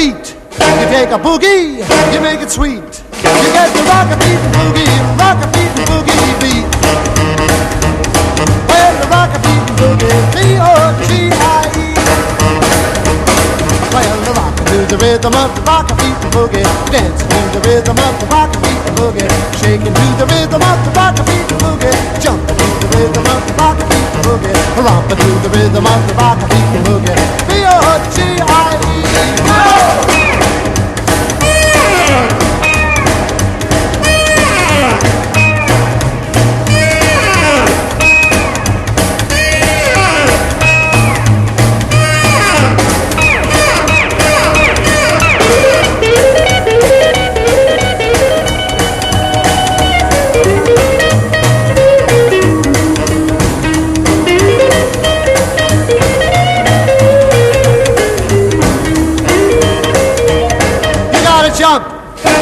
beat. You take a boogie, you make it sweet. You get the rock a beat boogie, rock a beat boogie beat. Well, the rock a beat boogie, B-O-G-I-E. Well, the rock to the rhythm of the rock a beat boogie, dancing to the rhythm of the rock a beat boogie, shaking to the rhythm of the rock a beat boogie, jumping to the rhythm of the rock a beat boogie, romping to the rhythm of the rock a beat boogie, B-O-G-I-E.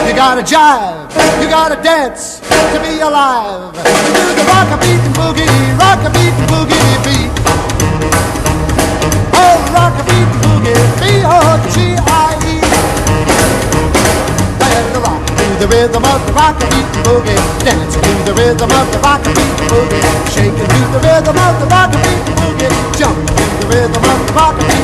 You gotta jive, you gotta dance to be alive. You do the rock-a-beat and boogie beat. Oh, rock-a-beat and boogie, B-O-G-I-E. Well, the rock to the rhythm of the rock-a-beat and boogie, dancing to the rhythm of the rock-a-beat and boogie, shaking to the rhythm of the rock-a-beat and boogie, jumping to the rhythm of the rock-a-beat.